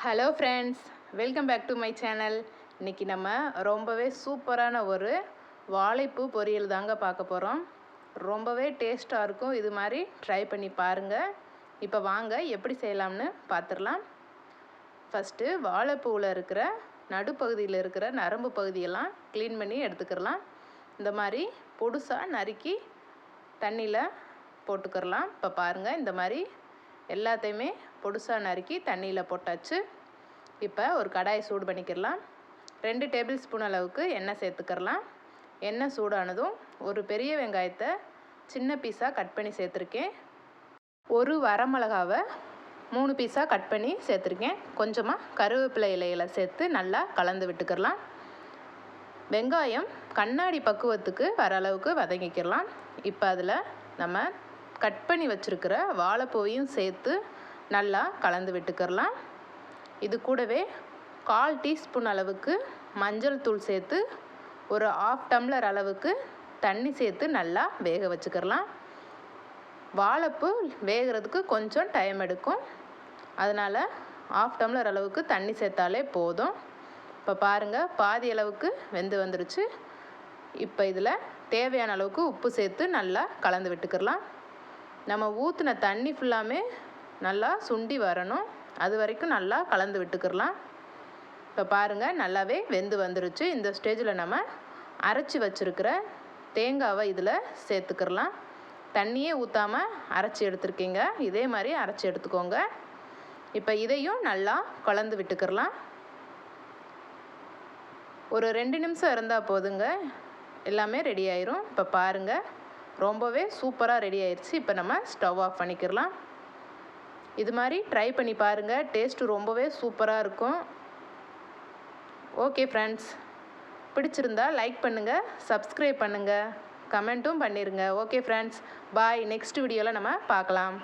Hello friends, welcome back to my channel. இன்றைக்கி நம்ம ரொம்பவே சூப்பரான ஒரு வாழைப்பூ பொரியல் தாங்க பார்க்க போகிறோம். ரொம்பவே டேஸ்ட்டாக இருக்கும். இது மாதிரி ட்ரை பண்ணி பாருங்கள். இப்போ வாங்க எப்படி செய்யலாம்னு பார்த்துடலாம். ஃபஸ்ட்டு வாழைப்பூவில் இருக்கிற நடுப்பகுதியில் இருக்கிற நரம்பு பகுதியெல்லாம் க்ளீன் பண்ணி எடுத்துக்கிறலாம். இந்த மாதிரி பொடுசாக நறுக்கி தண்ணியில் போட்டுக்கிறலாம். இப்போ பாருங்கள், இந்த மாதிரி எல்லாத்தையுமே பொடுசாக நறுக்கி தண்ணியில் போட்டாச்சு. இப்போ ஒரு கடாயை சூடு பண்ணிக்கிறலாம். 2 டேபிள் ஸ்பூன் அளவுக்கு எண்ணெய் சேர்த்துக்கிறலாம். எண்ணெய் சூடானதும் ஒரு பெரிய வெங்காயத்தை சின்ன பீஸாக கட் பண்ணி சேர்த்துருக்கேன். ஒரு வரமிளகாவை 3 பீஸாக கட் பண்ணி சேர்த்துருக்கேன். கொஞ்சமாக கருவேப்பிலை இலைகளை சேர்த்து நல்லா கலந்து விட்டுக்கிறலாம். வெங்காயம் கண்ணாடி பக்குவத்துக்கு வர அளவுக்கு வதங்கிக்கிறலாம். இப்போ அதில் நம்ம கட் பண்ணி வச்சுருக்கிற வாழைப்பூவையும் சேர்த்து நல்லா கலந்து விட்டுக்கிறலாம். இது கூடவே 1/4 டீஸ்பூன் அளவுக்கு மஞ்சள் தூள் சேர்த்து ஒரு 1/2 டம்ளர் அளவுக்கு தண்ணி சேர்த்து நல்லா வேக வச்சுக்கிறலாம். வாழைப்பூ வேகிறதுக்கு கொஞ்சம் டைம் எடுக்கும், அதனால் 1/2 டம்ளர் அளவுக்கு தண்ணி சேர்த்தாலே போதும். இப்போ பாருங்கள், பாதி அளவுக்கு வெந்து வந்துருச்சு. இப்போ இதில் தேவையான அளவுக்கு உப்பு சேர்த்து நல்லா கலந்து விட்டுக்கிறலாம். நம்ம ஊற்றின தண்ணி ஃபுல்லாமே நல்லா சுண்டி வரணும், அது வரைக்கும் நல்லா கலந்து விட்டுக்கிறலாம். இப்போ பாருங்கள், நல்லாவே வெந்து வந்துருச்சு. இந்த ஸ்டேஜில் நம்ம அரைச்சி வச்சுருக்கிற தேங்காவை இதில் சேர்த்துக்கிறலாம். தண்ணியே ஊற்றாமல் அரைச்சி எடுத்துருக்கீங்க, இதே மாதிரி அரைச்சி எடுத்துக்கோங்க. இப்போ இதையும் நல்லா கலந்து விட்டுக்கிறலாம். ஒரு 2 நிமிஷம் இருந்தால் போதுங்க, எல்லாமே ரெடி ஆயிரும். இப்போ பாருங்கள், ரொம்பவே சூப்பராக ரெடி ஆயிடுச்சு. இப்போ நம்ம ஸ்டவ் ஆஃப் பண்ணிக்கிறலாம். இது மாதிரி ட்ரை பண்ணி பாருங்கள், டேஸ்ட்டு ரொம்பவே சூப்பராக இருக்கும். ஓகே ஃப்ரெண்ட்ஸ், பிடிச்சிருந்தா லைக் பண்ணுங்கள், சப்ஸ்கிரைப் பண்ணுங்கள், கமெண்ட்டும் பண்ணிடுங்க. ஓகே ஃப்ரெண்ட்ஸ், பாய். நெக்ஸ்ட் வீடியோவில் நம்ம பார்க்கலாம்.